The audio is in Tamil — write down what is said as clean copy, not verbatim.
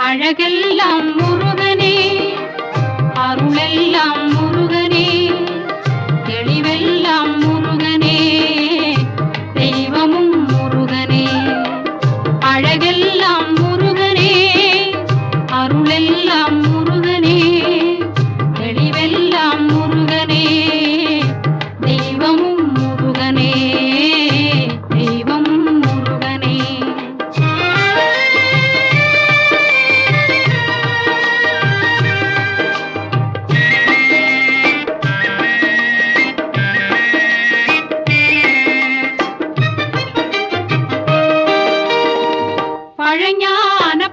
அழகெல்லாம் முருகனே, அருளெல்லாம் முருகனே, தெளிவெல்லாம் முருகனே, தெய்வமும் முருகனே. அழகெல்லாம் முருகனே, அருளெல்லாம் முருகனே, தெளிவெல்லாம் முருகனே, தெய்வமும் முருகனே, தெய்வமும் முருகனே. பழஞான